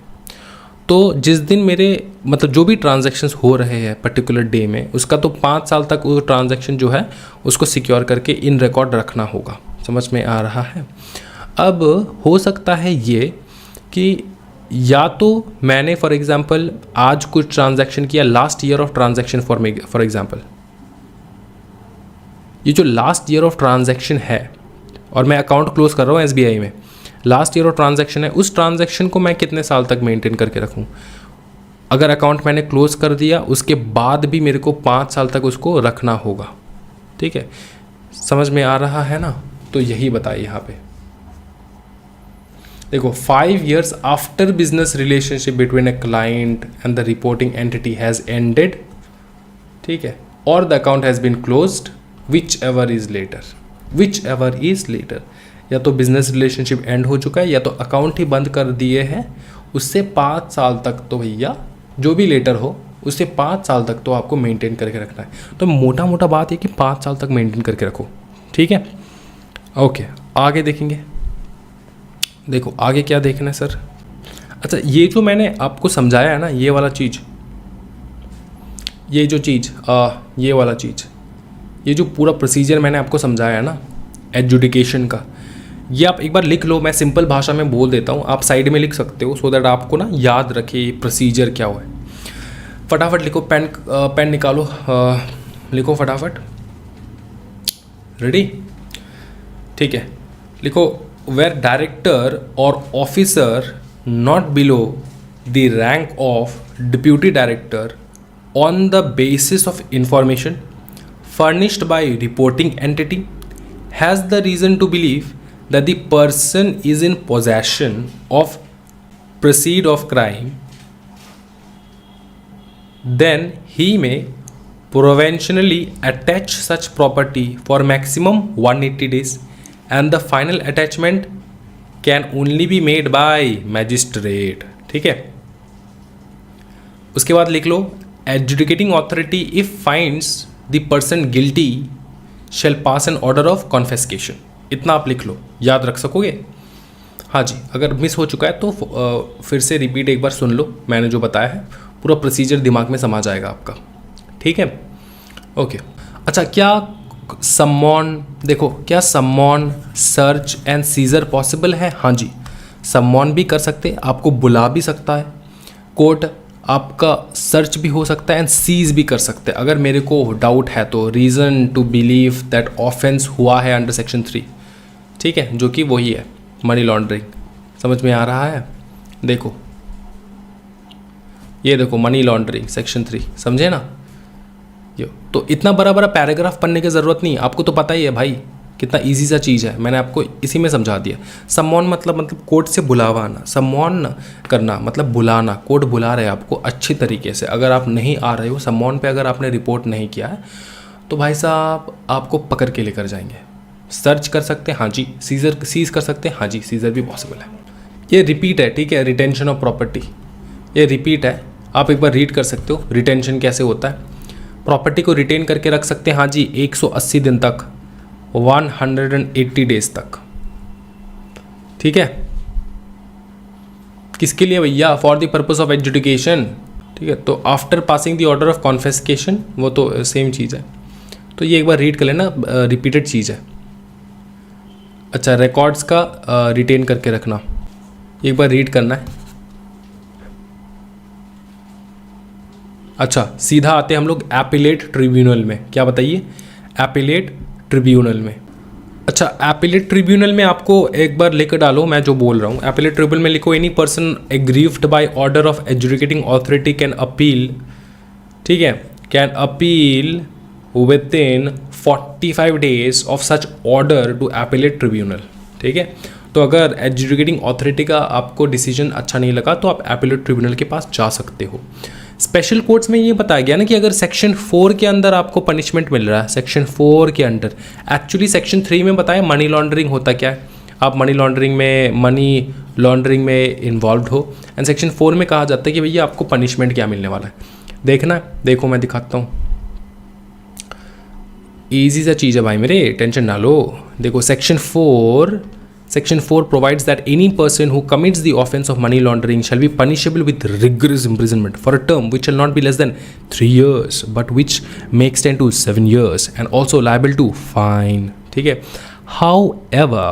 तो जिस दिन मेरे मतलब जो भी ट्रांजैक्शंस हो रहे हैं पर्टिकुलर डे में, उसका तो 5 साल तक वो ट्रांजैक्शन जो है उसको सिक्योर करके इन रिकॉर्ड रखना होगा, समझ में आ रहा है। अब हो सकता है ये कि या तो मैंने फॉर एग्जांपल आज कुछ ट्रांजैक्शन किया, last year of transaction for example, ये जो लास्ट ईयर ऑफ ट्रांजैक्शन है और मैं अकाउंट क्लोज कर रहा हूँ SBI में, लास्ट ईयर ऑफ ट्रांजैक्शन है, उस ट्रांजैक्शन को मैं कितने साल तक मेंटेन करके रखूँ। अगर अकाउंट मैंने क्लोज कर दिया उसके बाद भी मेरे को 5 साल तक उसको रखना होगा, ठीक है, समझ में आ रहा है ना। तो यही बताइए यहाँ पे, देखो 5 years after business relationship between a client and the reporting entity has ended, ठीक है, और the account has been closed, whichever is later, या तो बिजनेस रिलेशनशिप एंड हो चुका है या तो अकाउंट ही बंद कर दिए हैं, उससे 5 साल तक तो भैया जो भी लेटर हो उससे 5 साल तक तो आपको मेंटेन करके रखना है। तो मोटा मोटा बात है कि 5 साल तक मेंटेन करके रखो, ठीक है। ओके, आगे देखेंगे। देखो आगे क्या देखना है सर। अच्छा, ये जो मैंने आपको समझाया है ना, ये वाला चीज़, ये जो चीज़ ये वाला चीज़, ये जो पूरा प्रोसीजर मैंने आपको समझाया है ना एडजुडिकेशन का, ये आप एक बार लिख लो। मैं सिंपल भाषा में बोल देता हूँ, आप साइड में लिख सकते हो सो दैट आपको ना याद रखे प्रोसीजर क्या हुआ है। फटाफट लिखो, पेन निकालो, लिखो फटाफट, रेडी, ठीक है। लिखो, वेयर डायरेक्टर और officer not below the rank of deputy director on the basis of information furnished by reporting entity has the reason to believe that the person is in possession of proceed of crime, then he may provisionally attach such property for maximum 180 days and the final attachment can only be made by magistrate, ठीक है। उसके बाद लिख लो, adjudicating authority if finds the person guilty shall pass an order of confiscation. इतना आप लिख लो, याद रख सकोगे। हाँ जी, अगर मिस हो चुका है तो फिर से रिपीट एक बार सुन लो, मैंने जो बताया है पूरा प्रोसीजर दिमाग में समा जाएगा आपका, ठीक है। ओके, अच्छा, क्या समॉन, देखो क्या समॉन, सर्च एंड सीजर पॉसिबल है? हाँ जी, समॉन भी कर सकते हैं, आपको बुला भी सकता है, कोर्ट आपका सर्च भी हो सकता है एंड सीज भी कर सकते हैं अगर मेरे को डाउट है तो, reason to believe that offence हुआ है अंडर सेक्शन 3, ठीक है, जो कि वही है मनी लॉन्ड्रिंग। समझ में आ रहा है? देखो ये देखो मनी लॉन्ड्रिंग सेक्शन 3, समझे ना? यो तो इतना बड़ा बड़ा पैराग्राफ पढ़ने की ज़रूरत नहीं, आपको तो पता ही है भाई कितना इजी सा चीज़ है, मैंने आपको इसी में समझा दिया। समॉन मतलब कोर्ट से बुलावा आना, समॉन करना मतलब बुलाना, कोर्ट बुला रहे हैं आपको अच्छी तरीके से। अगर आप नहीं आ रहे हो समॉन पे, अगर आपने रिपोर्ट नहीं किया है तो भाई साहब आपको पकड़ के लेकर जाएंगे। सर्च कर सकते हैं, हाँ जी, सीज कर सकते हैं, हाँ जी, सीजर भी पॉसिबल है। ये रिपीट है, ठीक है, रिटेंशन ऑफ प्रॉपर्टी, ये रिपीट है, आप एक बार रीड कर सकते हो रिटेंशन कैसे होता है। प्रॉपर्टी को रिटेन करके रख सकते हैं, हाँ जी, 180 दिन तक, 180 डेज तक, ठीक है। किसके लिए भैया? For the purpose of adjudication, ठीक है। तो after passing the order of confiscation, वो तो सेम चीज़ है, तो ये एक बार रीड कर लेना, रिपीटेड चीज़ है। अच्छा, रिकॉर्ड्स का रिटेन करके रखना, एक बार रीड करना है। अच्छा, सीधा आते हैं हम लोग एपिलेट ट्रिब्यूनल में, क्या बताइए? एपिलेट ट्रिब्यूनल में। अच्छा, एपिलेट ट्रिब्यूनल में आपको एक बार लेकर डालो मैं जो बोल रहा हूँ। एपिलेट ट्रिब्यूनल में लिखो, any person aggrieved by order of adjudicating authority can appeal, ठीक है, can appeal within 45 days of such order to appellate tribunal, ठीक है। तो अगर एडजुडिकेटिंग अथॉरिटी का आपको डिसीजन अच्छा नहीं लगा तो आप एपिलेट ट्रिब्यूनल के पास जा सकते हो। स्पेशल कोर्ट्स में ये बताया गया ना कि अगर सेक्शन 4 के अंदर आपको पनिशमेंट मिल रहा है, सेक्शन 4 के अंडर, एक्चुअली सेक्शन 3 में बताया मनी लॉन्ड्रिंग होता क्या है, आप मनी लॉन्ड्रिंग में इन्वॉल्व हो, एंड सेक्शन 4 में कहा जाता है कि भैया आपको पनिशमेंट क्या मिलने वाला है। देखना, देखो मैं दिखाता हूँ, ईजी सा चीज़ है भाई मेरे, टेंशन ना लो। देखो Section 4 provides that any person who commits the offense of money laundering shall be punishable with rigorous imprisonment for a term which shall not be less than 3 years but which may extend to 7 years and also liable to fine, ठीक है। However,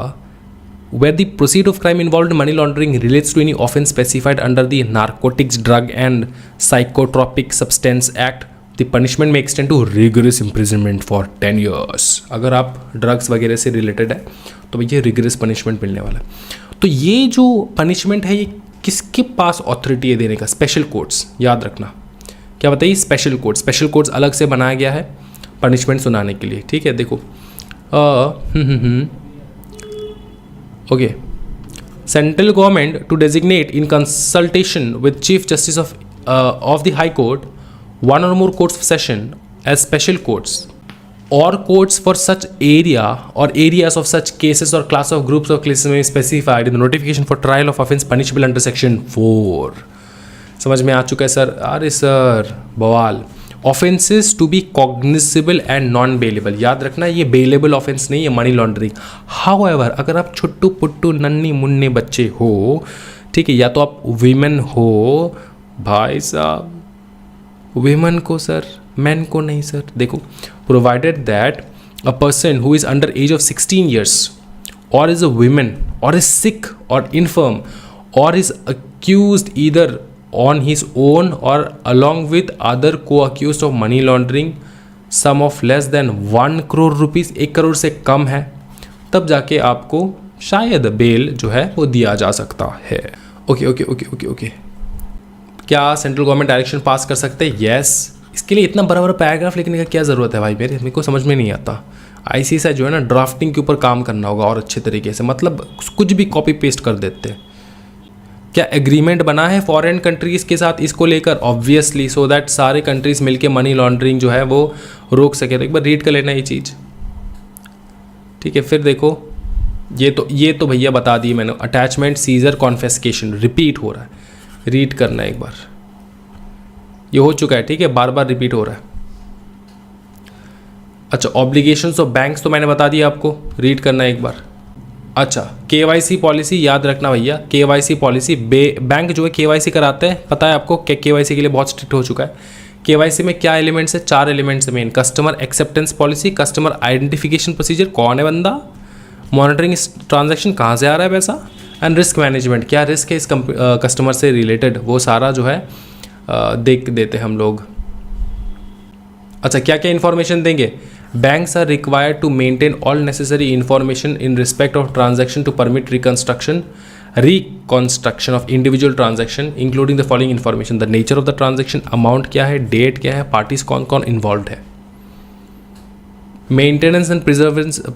where the proceed of crime involved in money laundering relates to any offense specified under the Narcotics, Drug and Psychotropic Substance Act, the punishment may extend to rigorous imprisonment for 10 years। अगर आप drugs वगैरह से related है तो भैया rigorous punishment मिलने वाला है। तो ये जो पनिशमेंट है ये किसके पास ऑथोरिटी है देने का? स्पेशल कोर्ट्स, याद रखना। क्या बताइए? स्पेशल कोर्ट्स अलग से बनाया गया है पनिशमेंट सुनाने के लिए, ठीक है। देखो okay, central government to designate in consultation with chief justice of the high court one or more courts of session as special courts or courts for such area or areas of such cases or class of groups of cases may be specified in the notification for trial of offence punishable under section 4। समझ में आ चुका है sir? अरे sir बवाल। Offences to be cognizable and non bailable, याद रखना ये bailable offence नहीं है मनी लॉन्ड्रिंग। हाउएवर अगर आप छुट्टू पुट्टू नन्ही मुन्ने बच्चे हो, ठीक है, या तो आप वीमेन हो भाई साहब, वीमन को सर, मैन को नहीं सर। देखो, provided that a person who is under age of 16 years और इज अ वीमन और इज सिक और इनफर्म और is accused either on his own और along with other co accused of money laundering sum of less than 1 crore rupees, 1 crore से कम है, तब जाके आपको शायद बेल जो है वो दिया जा सकता है। Okay okay okay okay okay. क्या सेंट्रल गवर्नमेंट डायरेक्शन पास कर सकते हैं? यस। इसके लिए इतना बड़ा बड़ा पैराग्राफ लिखने का क्या ज़रूरत है भाई मेरे को समझ में नहीं आता। ICSI जो है ना ड्राफ्टिंग के ऊपर काम करना होगा और अच्छे तरीके से, मतलब कुछ भी कॉपी पेस्ट कर देते हैं। क्या एग्रीमेंट बना है फॉरेन कंट्रीज़ के साथ इसको लेकर? ऑब्वियसली, सो दैट सारे कंट्रीज़ मिलके मनी लॉन्ड्रिंग जो है वो रोक सके। तो एक बार रीड कर लेना ये चीज़, ठीक है। फिर देखो ये तो भैया बता दी मैंने, अटैचमेंट, सीजर, कॉन्फेस्केशन, रिपीट हो रहा है, रीड करना एक बार। ये हो चुका है, ठीक है, बार बार रिपीट हो रहा है। अच्छा, ऑब्लिगेशंस ऑफ बैंक्स तो मैंने बता दिया आपको, रीड करना है एक बार। अच्छा, केवाईसी पॉलिसी याद रखना भैया, केवाईसी पॉलिसी बैंक जो है केवाईसी कराते हैं, पता है आपको कि केवाईसी के लिए बहुत स्ट्रिक्ट हो चुका है। केवाईसी में क्या एलिमेंट्स है? 4 एलिमेंट्स है main. Customer acceptance policy, customer identification procedure, कौन है बंदा, मॉनिटरिंग ट्रांजैक्शन कहाँ से आ रहा है पैसा, एंड रिस्क मैनेजमेंट, क्या रिस्क है इस कस्टमर से रिलेटेड, वो सारा जो है देख देते हम लोग। अच्छा, क्या क्या इन्फॉर्मेशन देंगे? Banks are required to maintain all necessary information in respect of transaction to permit reconstruction of individual transaction, including the following information: the nature of the transaction, amount क्या है, date क्या है, parties कौन कौन involved है, maintenance and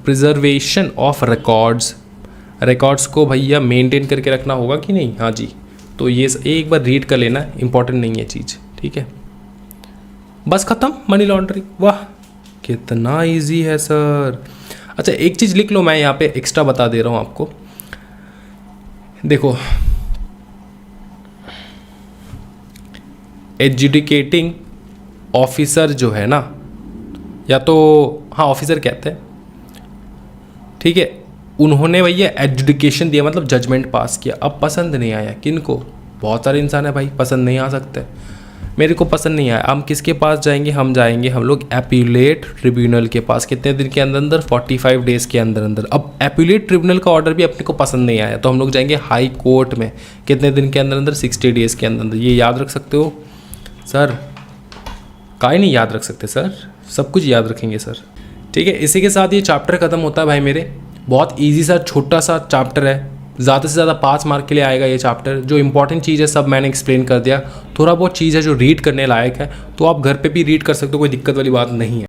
preservation of records को भैया maintain करके रखना होगा कि नहीं? हाँ जी, तो ये एक बार रीड कर लेना, इंपॉर्टेंट नहीं है चीज़, ठीक है। बस खत्म, मनी लॉन्ड्रिंग। वाह कितना इजी है सर। अच्छा, एक चीज़ लिख लो, मैं यहाँ पे एक्स्ट्रा बता दे रहा हूँ आपको। देखो, एजुडिकेटिंग ऑफिसर जो है ना, या तो हाँ ऑफिसर कहते हैं, ठीक है, उन्होंने भैया एजुडिकेशन दिया, मतलब जजमेंट पास किया। अब पसंद नहीं आया किनको? बहुत सारे इंसान है भाई, पसंद नहीं आ सकते। मेरे को पसंद नहीं आया, हम किसके पास जाएंगे? हम लोग एपीलेट ट्रिब्यूनल के पास। कितने दिन के अंदर अंदर? 45 डेज़ के अंदर अंदर। अब एपीलेट ट्रिब्यूनल का ऑर्डर भी अपने को पसंद नहीं आया, तो हम लोग जाएंगे हाई कोर्ट में। कितने दिन के अंदर अंदर? 60 डेज़ के अंदर अंदर। ये याद रख सकते हो सर? काहे नहीं याद रख सकते सर? सब कुछ याद रखेंगे सर, ठीक है। इसी के साथ ये चैप्टर ख़त्म होता है भाई मेरे। बहुत ईजी सा छोटा सा चैप्टर है, ज़्यादा से ज़्यादा 5 मार्क के लिए आएगा ये चैप्टर। जो इंपॉर्टेंट चीज़ है सब मैंने एक्सप्लेन कर दिया। थोड़ा बहुत चीज़ है जो रीड करने लायक है, तो आप घर पे भी रीड कर सकते हो, कोई दिक्कत वाली बात नहीं है।